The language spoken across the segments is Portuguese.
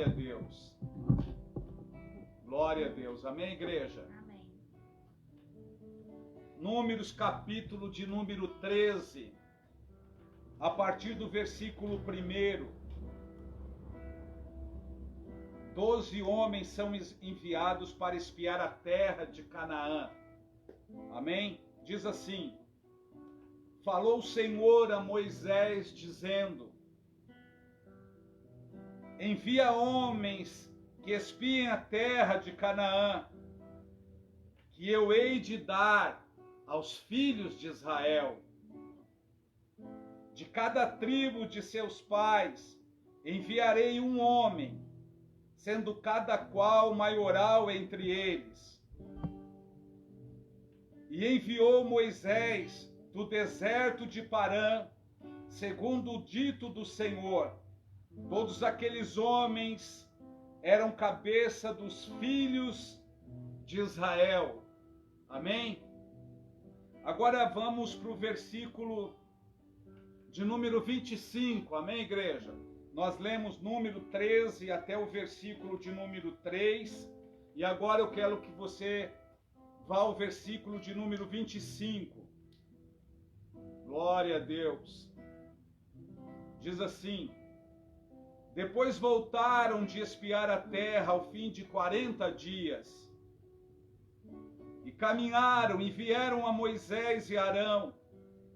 Glória a Deus. Glória a Deus. Amém, igreja? Amém. Números, capítulo de número 13, a partir do versículo 1. 12 homens são enviados para espiar a terra de Canaã. Amém? Diz assim: falou o Senhor a Moisés, dizendo: envia homens que espiem a terra de Canaã, que eu hei de dar aos filhos de Israel. De cada tribo de seus pais enviarei um homem, sendo cada qual maioral entre eles. E enviou Moisés do deserto de Parã, segundo o dito do Senhor. Todos aqueles homens eram cabeça dos filhos de Israel. Amém? Agora vamos para o versículo de número 25. Amém, igreja? Nós lemos número 13 até o versículo de número 3. E agora eu quero que você vá ao versículo de número 25. Glória a Deus. Diz assim: depois voltaram de espiar a terra ao fim de 40 dias. E caminharam e vieram a Moisés e Arão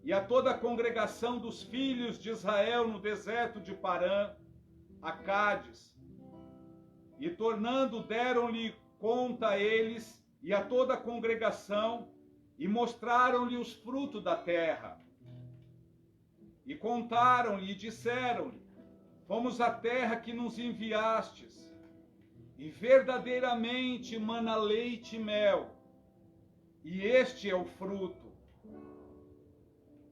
e a toda a congregação dos filhos de Israel no deserto de Parã, a Cádiz. E tornando, deram-lhe conta a eles e a toda a congregação, e mostraram-lhe os frutos da terra. E contaram-lhe e disseram-lhe: fomos à terra que nos enviastes, e verdadeiramente mana leite e mel, e este é o fruto.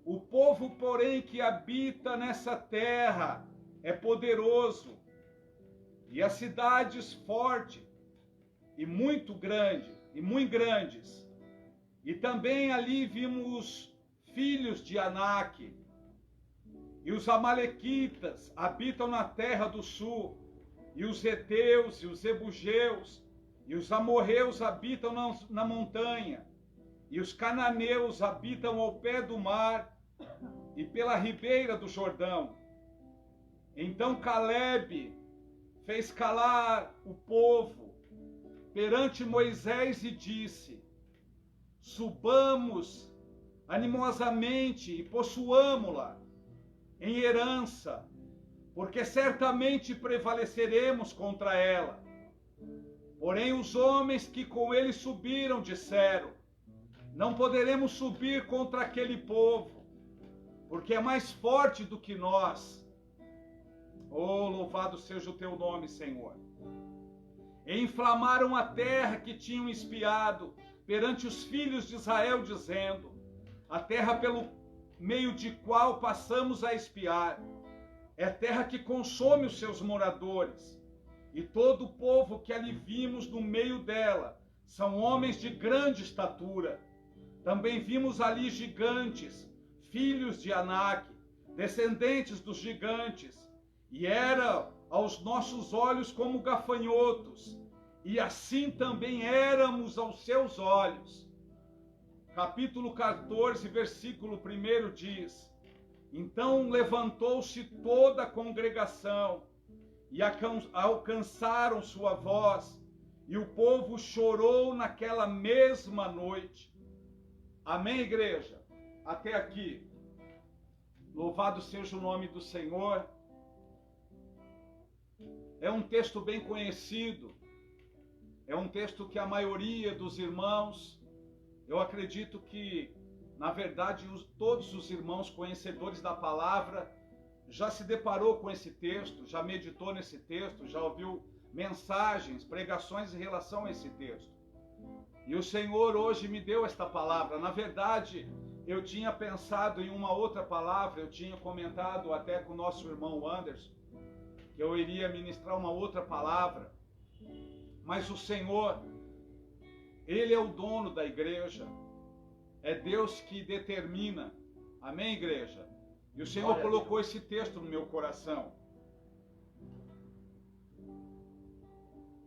O povo, porém, que habita nessa terra é poderoso, e as cidades fortes e muito grandes. E também ali vimos filhos de Anak. E os amalequitas habitam na terra do sul, e os heteus e os jebuseus e os amorreus habitam na montanha, e os cananeus habitam ao pé do mar e pela ribeira do Jordão. Então Calebe fez calar o povo perante Moisés e disse: subamos animosamente e possuamo-la em herança, porque certamente prevaleceremos contra ela. Porém os homens que com ele subiram disseram: não poderemos subir contra aquele povo, porque é mais forte do que nós. Oh, louvado seja o teu nome, Senhor. E inflamaram a terra que tinham espiado perante os filhos de Israel, dizendo: a terra pelo meio de qual passamos a espiar é terra que consome os seus moradores, e todo o povo que ali vimos no meio dela são homens de grande estatura. Também vimos ali gigantes, filhos de Anak, descendentes dos gigantes, e era aos nossos olhos como gafanhotos, e assim também éramos aos seus olhos. Capítulo 14, versículo 1 diz: então levantou-se toda a congregação, e alcançaram sua voz, e o povo chorou naquela mesma noite. Amém, igreja? Até aqui. Louvado seja o nome do Senhor. É um texto bem conhecido. É um texto que a maioria dos irmãos, eu acredito que, na verdade, todos os irmãos conhecedores da palavra já se deparou com esse texto, já meditou nesse texto, já ouviu mensagens, pregações em relação a esse texto. E o Senhor hoje me deu esta palavra. Na verdade, eu tinha pensado em uma outra palavra, eu tinha comentado até com o nosso irmão Anderson, que eu iria ministrar uma outra palavra. Mas o Senhor, Ele é o dono da igreja. É Deus que determina. Amém, igreja? E o Senhor colocou esse texto no meu coração.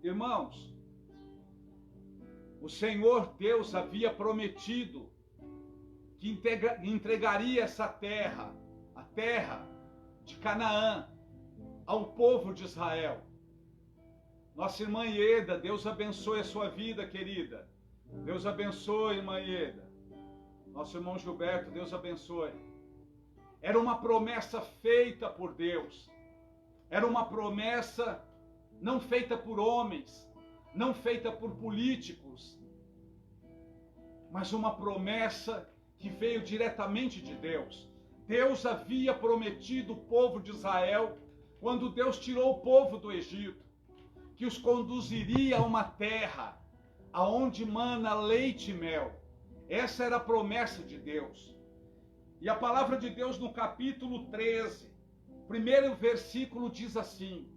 Irmãos, o Senhor Deus havia prometido que entregaria essa terra, a terra de Canaã, ao povo de Israel. Nossa irmã Ieda, Deus abençoe a sua vida, querida. Deus abençoe, irmã Ieda. Nosso irmão Gilberto, Deus abençoe. Era uma promessa feita por Deus. Era uma promessa não feita por homens, não feita por políticos, mas uma promessa que veio diretamente de Deus. Deus havia prometido o povo de Israel, quando Deus tirou o povo do Egito, que os conduziria a uma terra aonde mana leite e mel. Essa era a promessa de Deus. E a palavra de Deus no capítulo 13, primeiro versículo diz assim: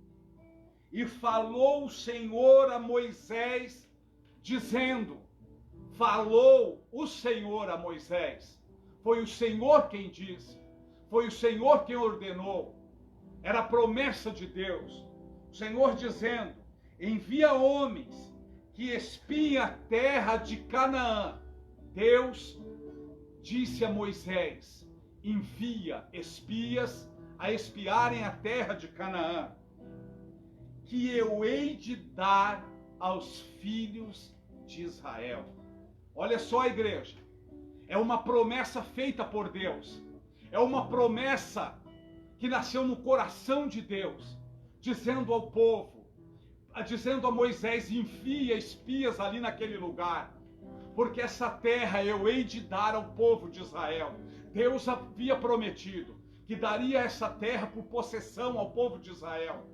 e falou o Senhor a Moisés, dizendo, falou o Senhor a Moisés. Foi o Senhor quem disse, foi o Senhor quem ordenou. Era a promessa de Deus. O Senhor dizendo, envia homens que espiem a terra de Canaã. Deus disse a Moisés, envia espias a espiarem a terra de Canaã, que eu hei de dar aos filhos de Israel. Olha só, igreja, é uma promessa feita por Deus, é uma promessa que nasceu no coração de Deus, dizendo ao povo, dizendo a Moisés, envia espias ali naquele lugar, porque essa terra eu hei de dar ao povo de Israel. Deus havia prometido que daria essa terra por possessão ao povo de Israel.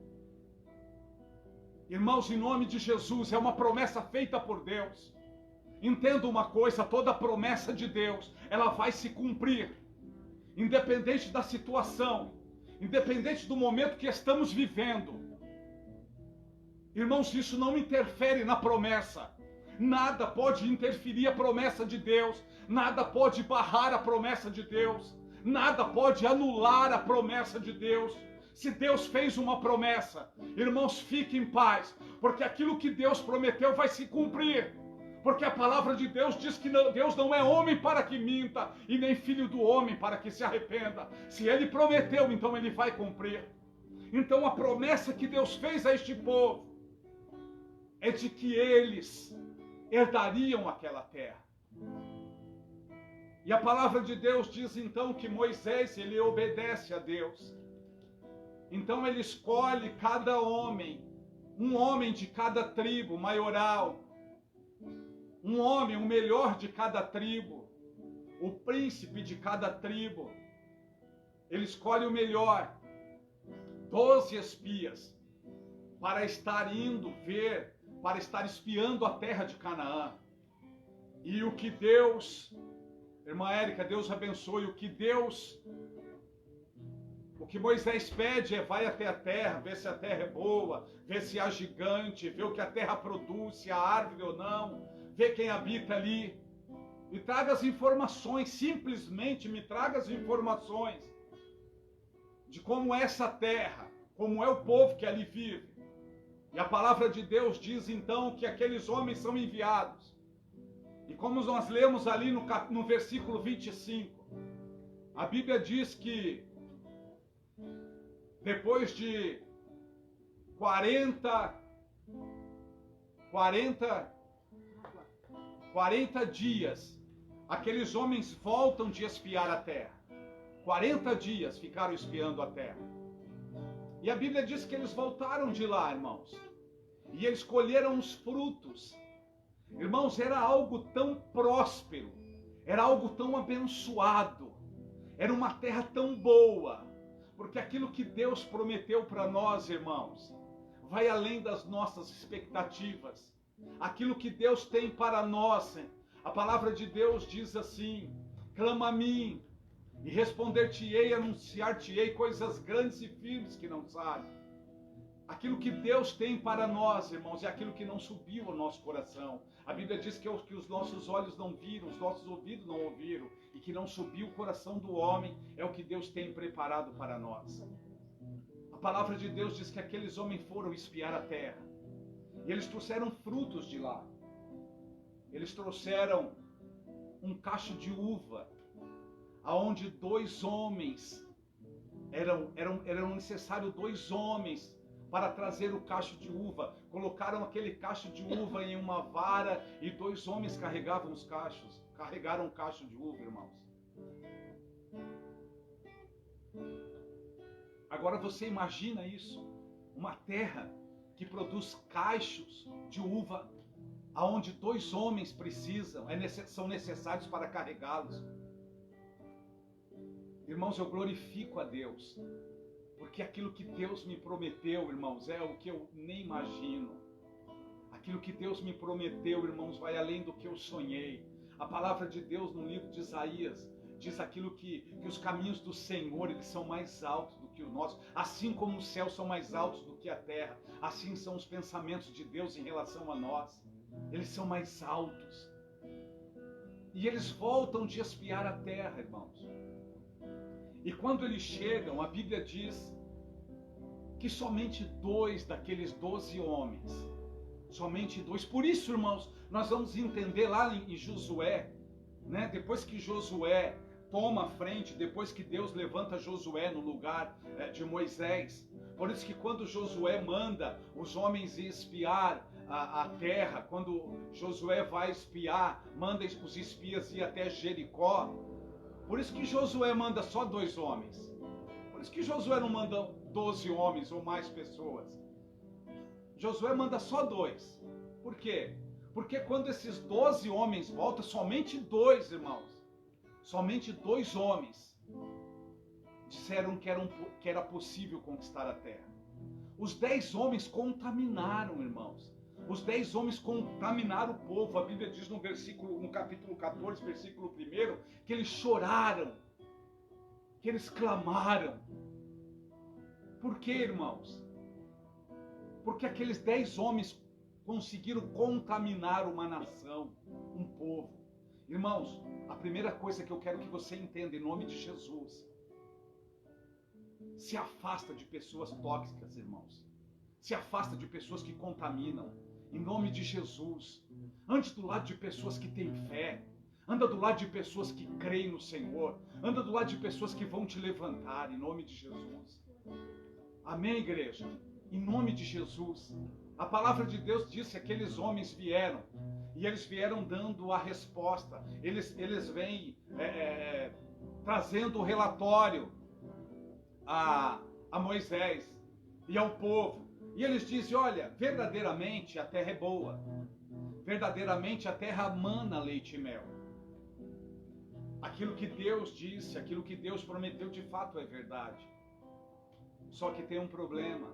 Irmãos, em nome de Jesus, é uma promessa feita por Deus. Entenda uma coisa, toda promessa de Deus, ela vai se cumprir, independente da situação, independente do momento que estamos vivendo. Irmãos, isso não interfere na promessa. Nada pode interferir a promessa de Deus, nada pode barrar a promessa de Deus, nada pode anular a promessa de Deus. Se Deus fez uma promessa, irmãos, fiquem em paz, porque aquilo que Deus prometeu vai se cumprir. Porque a palavra de Deus diz que Deus não é homem para que minta, e nem filho do homem para que se arrependa. Se Ele prometeu, então Ele vai cumprir. Então a promessa que Deus fez a este povo é de que eles herdariam aquela terra. E a palavra de Deus diz então que Moisés, ele obedece a Deus. Então ele escolhe cada homem, um homem de cada tribo, maioral, um homem, o melhor de cada tribo, o príncipe de cada tribo. Ele escolhe o melhor, 12 espias, para estar indo ver, para estar espiando a terra de Canaã. E o que Deus, irmã Érica, Deus abençoe, o que Moisés pede é, vai até a terra, vê se a terra é boa, vê se há gigante, vê o que a terra produz, se há árvore ou não, vê quem habita ali. Me traga as informações, simplesmente me traga as informações de como é essa terra, como é o povo que ali vive. E a palavra de Deus diz então que aqueles homens são enviados. E como nós lemos ali no versículo 25, a Bíblia diz que depois de 40 dias, aqueles homens voltam de espiar a terra. 40 dias ficaram espiando a terra. E a Bíblia diz que eles voltaram de lá, irmãos. E eles colheram os frutos. Irmãos, era algo tão próspero, era algo tão abençoado, era uma terra tão boa, porque aquilo que Deus prometeu para nós, irmãos, vai além das nossas expectativas. Aquilo que Deus tem para nós, a palavra de Deus diz assim, clama a mim, e responder-te-ei, anunciar-te-ei coisas grandes e firmes que não sabe. Aquilo que Deus tem para nós, irmãos, é aquilo que não subiu ao nosso coração. A Bíblia diz que os nossos olhos não viram, os nossos ouvidos não ouviram, e que não subiu o coração do homem, é o que Deus tem preparado para nós. A palavra de Deus diz que aqueles homens foram espiar a terra. E eles trouxeram frutos de lá. Eles trouxeram um cacho de uva, aonde 2 homens, eram necessários 2 homens para trazer o cacho de uva. Colocaram aquele cacho de uva em uma vara e 2 homens carregaram o cacho de uva, irmãos. Agora você imagina isso, uma terra que produz cachos de uva, aonde 2 homens são necessários para carregá-los. Irmãos, eu glorifico a Deus, porque aquilo que Deus me prometeu, irmãos, é o que eu nem imagino. Aquilo que Deus me prometeu, irmãos, vai além do que eu sonhei. A palavra de Deus no livro de Isaías diz aquilo que os caminhos do Senhor, eles são mais altos do que o nosso. Assim como os céus são mais altos do que a terra, assim são os pensamentos de Deus em relação a nós. Eles são mais altos. E eles voltam de espiar a terra, irmãos. E quando eles chegam, a Bíblia diz que somente 2 daqueles 12 homens, somente 2. Por isso, irmãos, nós vamos entender lá em Josué, né? Depois que Josué toma a frente, depois que Deus levanta Josué no lugar de Moisés. Por isso que quando Josué manda os homens ir espiar a terra, quando Josué vai espiar, manda os espias ir até Jericó. Por isso que Josué manda só 2 homens. Por isso que Josué não manda 12 homens ou mais pessoas. Josué manda só 2. Por quê? Porque quando esses 12 homens voltam, somente 2, irmãos, somente 2 homens disseram que era possível conquistar a terra. Os 10 homens contaminaram, irmãos. Os 10 homens contaminaram o povo. A Bíblia diz no capítulo 14, versículo 1, que eles choraram, que eles clamaram. Por quê, irmãos? Porque aqueles 10 homens conseguiram contaminar uma nação, um povo. Irmãos, a primeira coisa que eu quero que você entenda, em nome de Jesus, se afasta de pessoas tóxicas, irmãos. Se afasta de pessoas que contaminam. Em nome de Jesus, ande do lado de pessoas que têm fé, anda do lado de pessoas que creem no Senhor, anda do lado de pessoas que vão te levantar, em nome de Jesus. Amém, igreja? Em nome de Jesus. A palavra de Deus diz que aqueles homens vieram, e eles vieram dando a resposta, eles vêm trazendo o relatório a Moisés e ao povo. E eles dizem, olha, verdadeiramente a terra é boa. Verdadeiramente a terra mana leite e mel. Aquilo que Deus disse, aquilo que Deus prometeu de fato é verdade. Só que tem um problema.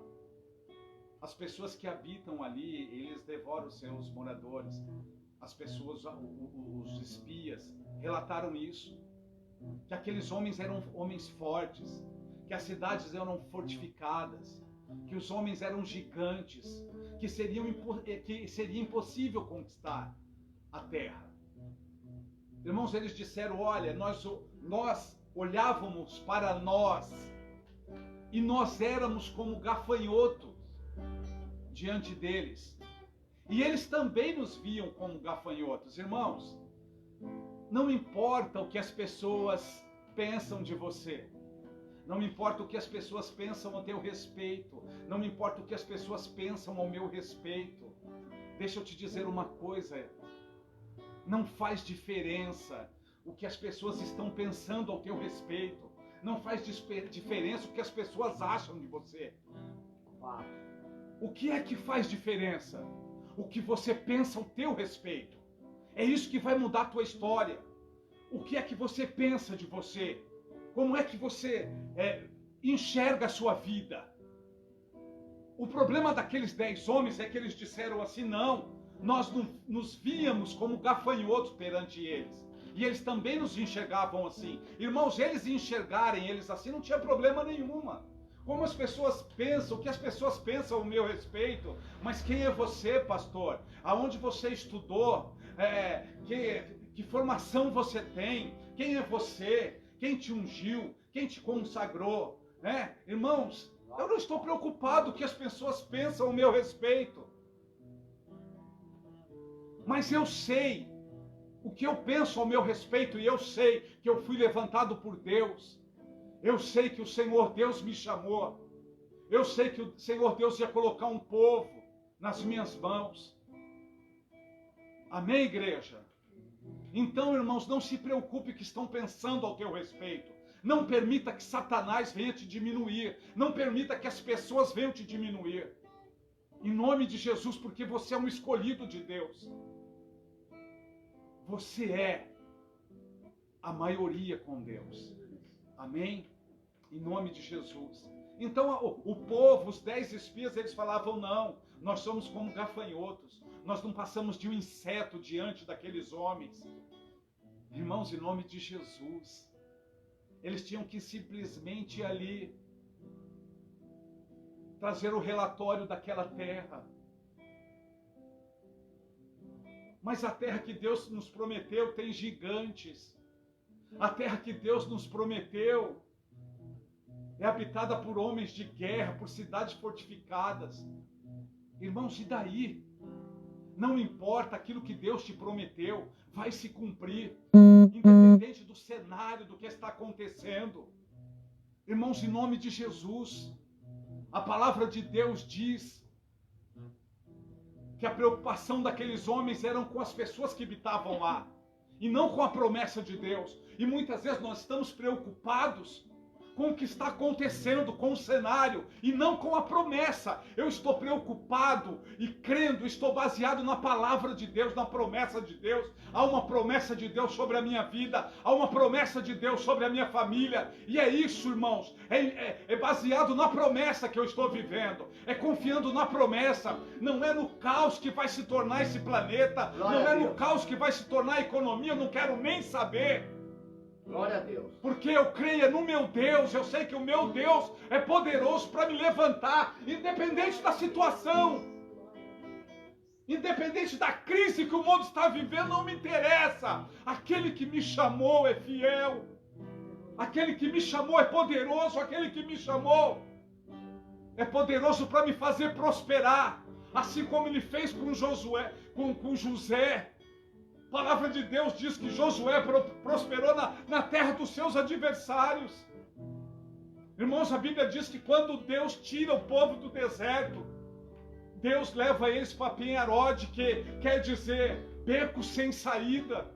As pessoas que habitam ali, eles devoram os seus moradores. As pessoas, os espias, relataram isso. Que aqueles homens eram homens fortes. Que as cidades eram fortificadas. Que os homens eram gigantes, que seria impossível conquistar a terra. Irmãos, eles disseram, olha, nós olhávamos para nós e nós éramos como gafanhotos diante deles. E eles também nos viam como gafanhotos. Irmãos, não importa o que as pessoas pensam de você. Não me importa o que as pessoas pensam a teu respeito. Não me importa o que as pessoas pensam ao meu respeito. Deixa eu te dizer uma coisa. Não faz diferença o que as pessoas estão pensando ao teu respeito. Não faz diferença o que as pessoas acham de você. O que é que faz diferença? O que você pensa ao teu respeito. É isso que vai mudar a tua história. O que é que você pensa de você? Como é que você enxerga a sua vida? O problema daqueles 10 homens é que eles disseram assim, não, nós nos víamos como gafanhotos perante eles. E eles também nos enxergavam assim. Irmãos, eles enxergarem eles assim não tinha problema nenhuma. Como as pessoas pensam, o que as pessoas pensam ao meu respeito, mas quem é você, pastor? Aonde você estudou? Que formação você tem? Quem é você? Quem te ungiu? Quem te consagrou? Irmãos, eu não estou preocupado com o que as pessoas pensam ao meu respeito. Mas eu sei o que eu penso ao meu respeito, e eu sei que eu fui levantado por Deus. Eu sei que o Senhor Deus me chamou. Eu sei que o Senhor Deus ia colocar um povo nas minhas mãos. Amém, igreja? Então, irmãos, não se preocupe o que estão pensando ao teu respeito. Não permita que Satanás venha te diminuir. Não permita que as pessoas venham te diminuir. Em nome de Jesus, porque você é um escolhido de Deus. Você é a maioria com Deus. Amém? Em nome de Jesus. Então o povo, os 10 espias, eles falavam, não, nós somos como gafanhotos. Nós não passamos de um inseto diante daqueles homens. Irmãos, em nome de Jesus, eles tinham que simplesmente ir ali trazer o relatório daquela terra. Mas a terra que Deus nos prometeu tem gigantes. A terra que Deus nos prometeu é habitada por homens de guerra, por cidades fortificadas. Irmãos, e daí? Não importa aquilo que Deus te prometeu, vai se cumprir, independente do cenário, do que está acontecendo. Irmãos, em nome de Jesus, a palavra de Deus diz que a preocupação daqueles homens eram com as pessoas que habitavam lá, e não com a promessa de Deus. E muitas vezes nós estamos preocupados com o que está acontecendo, com o cenário, e não com a promessa. Eu estou preocupado e crendo, estou baseado na palavra de Deus, na promessa de Deus. Há uma promessa de Deus sobre a minha vida, há uma promessa de Deus sobre a minha família, e é isso, irmãos, é baseado na promessa que eu estou vivendo, é confiando na promessa. Não é no caos que vai se tornar esse planeta, não é no caos que vai se tornar a economia, eu não quero nem saber. Glória a Deus. Porque eu creio no meu Deus, eu sei que o meu Deus é poderoso para me levantar, independente da situação, independente da crise que o mundo está vivendo, não me interessa. Aquele que me chamou é fiel, aquele que me chamou é poderoso, aquele que me chamou é poderoso para me fazer prosperar, assim como ele fez com Josué, com José. A palavra de Deus diz que Josué prosperou na terra dos seus adversários. Irmãos, a Bíblia diz que quando Deus tira o povo do deserto, Deus leva eles para Pinharode, que quer dizer beco sem saída.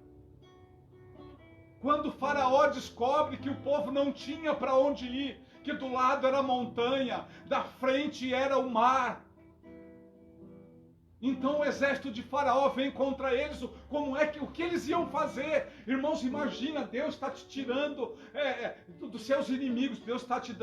Quando o faraó descobre que o povo não tinha para onde ir, que do lado era a montanha, da frente era o mar, então o exército de Faraó vem contra eles. O que eles iam fazer? Irmãos, imagina, Deus está te tirando dos seus inimigos. Deus está te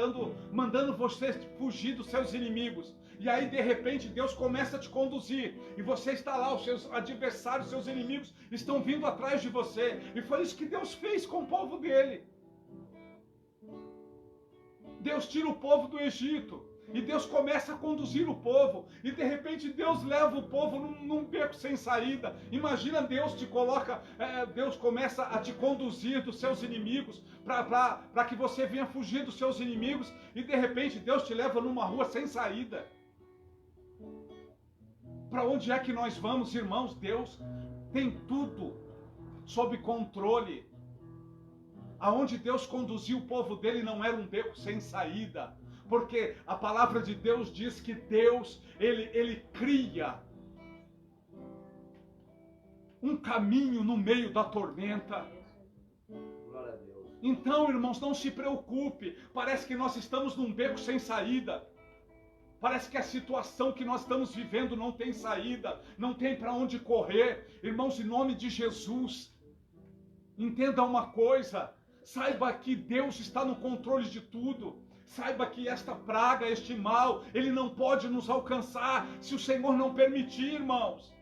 mandando você fugir dos seus inimigos. E aí, de repente, Deus começa a te conduzir. E você está lá, os seus adversários, seus inimigos estão vindo atrás de você. E foi isso que Deus fez com o povo dele. Deus tira o povo do Egito. E Deus começa a conduzir o povo. E de repente Deus leva o povo num beco sem saída. Imagina, Deus te coloca, Deus começa a te conduzir dos seus inimigos, para que você venha fugir dos seus inimigos. E de repente Deus te leva numa rua sem saída. Para onde é que nós vamos, irmãos? Deus tem tudo sob controle. Aonde Deus conduziu o povo dele não era um beco sem saída. Porque a palavra de Deus diz que Deus, ele cria um caminho no meio da tormenta. Glória a Deus. Então, irmãos, não se preocupe. Parece que nós estamos num beco sem saída. Parece que a situação que nós estamos vivendo não tem saída, não tem para onde correr. Irmãos, em nome de Jesus, entenda uma coisa. Saiba que Deus está no controle de tudo. Saiba que esta praga, este mal, ele não pode nos alcançar se o Senhor não permitir, irmãos.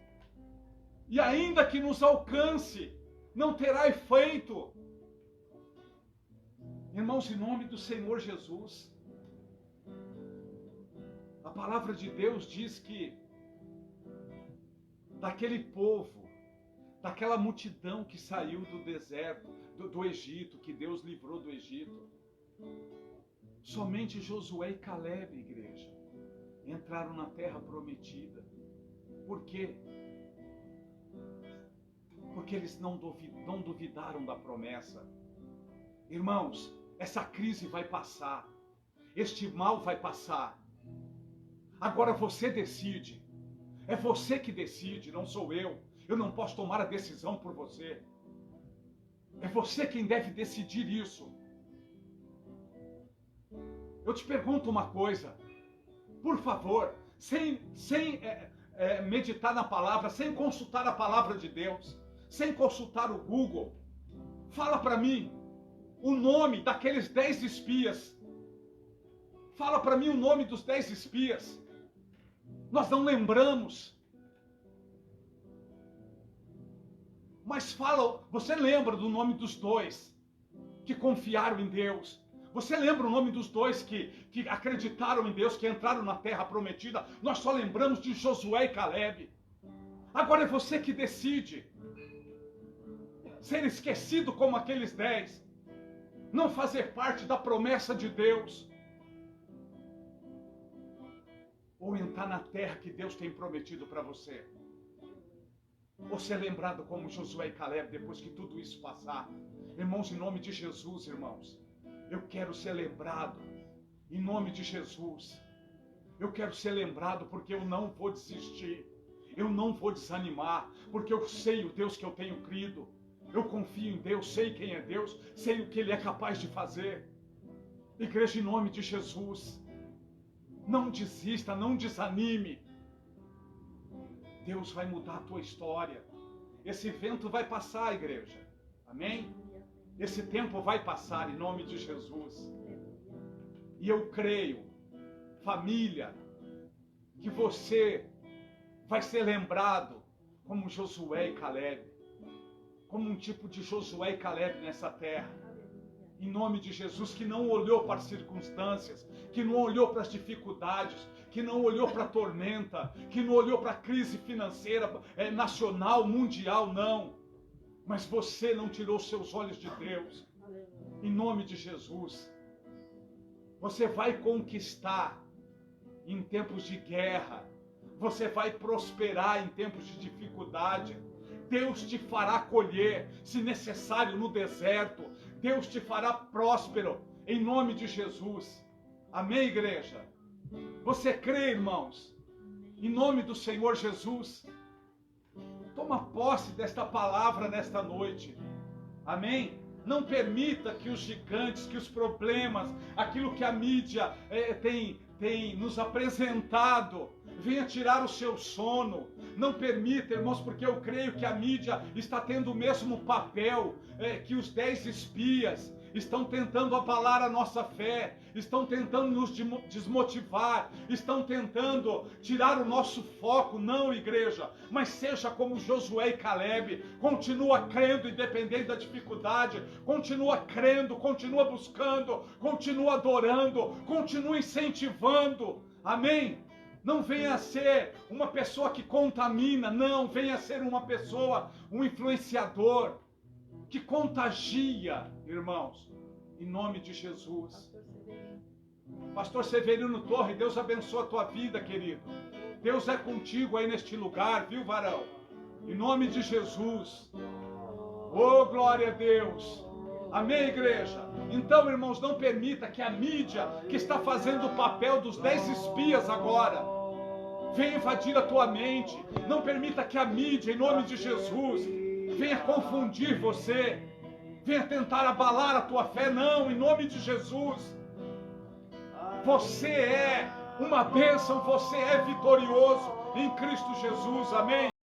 E ainda que nos alcance, não terá efeito. Irmãos, em nome do Senhor Jesus, a palavra de Deus diz que daquele povo, daquela multidão que saiu do deserto, do Egito, que Deus livrou do Egito, somente Josué e Caleb, igreja, entraram na terra prometida. Por quê? porque eles não duvidaram da promessa. Irmãos, essa crise vai passar, este mal vai passar. Agora você decide, é você que decide, não sou eu. Eu não posso tomar a decisão por você. É você quem deve decidir isso. Eu te pergunto uma coisa, por favor, sem meditar na palavra, sem consultar a palavra de Deus, sem consultar o Google, fala para mim o nome daqueles 10 espias. Fala para mim o nome dos 10 espias. Nós não lembramos. Mas fala, você lembra do nome dos 2 que confiaram em Deus? Você lembra o nome dos 2 que acreditaram em Deus, que entraram na terra prometida? Nós só lembramos de Josué e Caleb. Agora é você que decide. Ser esquecido como aqueles 10. Não fazer parte da promessa de Deus. Ou entrar na terra que Deus tem prometido para você. Ou ser lembrado como Josué e Caleb depois que tudo isso passar. Irmãos, em nome de Jesus, irmãos. Eu quero ser lembrado, em nome de Jesus. Eu quero ser lembrado porque eu não vou desistir. Eu não vou desanimar, porque eu sei o Deus que eu tenho crido. Eu confio em Deus, sei quem é Deus, sei o que Ele é capaz de fazer. Igreja, em nome de Jesus, não desista, não desanime. Deus vai mudar a tua história. Esse vento vai passar, igreja. Amém? Esse tempo vai passar em nome de Jesus. E eu creio, família, que você vai ser lembrado como Josué e Caleb. Como um tipo de Josué e Caleb nessa terra. Em nome de Jesus, que não olhou para as circunstâncias, que não olhou para as dificuldades, que não olhou para a tormenta, que não olhou para a crise financeira nacional, mundial, não. Mas você não tirou seus olhos de Deus. Em nome de Jesus. Você vai conquistar em tempos de guerra. Você vai prosperar em tempos de dificuldade. Deus te fará colher, se necessário, no deserto. Deus te fará próspero, em nome de Jesus. Amém, igreja? Você crê, irmãos? Em nome do Senhor Jesus. Toma posse desta palavra nesta noite. Amém? Não permita que os gigantes, que os problemas, aquilo que a mídia tem nos apresentado, venha tirar o seu sono. Não permita, irmãos, porque eu creio que a mídia está tendo o mesmo papel que os 10 espias. Estão tentando abalar a nossa fé, estão tentando nos desmotivar, estão tentando tirar o nosso foco. Não, igreja, mas seja como Josué e Caleb, continua crendo independente da dificuldade, continua crendo, continua buscando, continua adorando, continua incentivando. Amém? Não venha ser uma pessoa que contamina, não, venha ser uma pessoa, um influenciador, que contagia, irmãos, em nome de Jesus. Pastor Severino Torre, Deus abençoe a tua vida, querido. Deus é contigo aí neste lugar, viu, varão? Em nome de Jesus. Oh, glória a Deus. Amém, igreja? Então, irmãos, não permita que a mídia, que está fazendo o papel dos 10 espias agora, venha invadir a tua mente. Não permita que a mídia, em nome de Jesus, venha confundir você, venha tentar abalar a tua fé. Não, em nome de Jesus. Você é uma bênção, você é vitorioso em Cristo Jesus. Amém?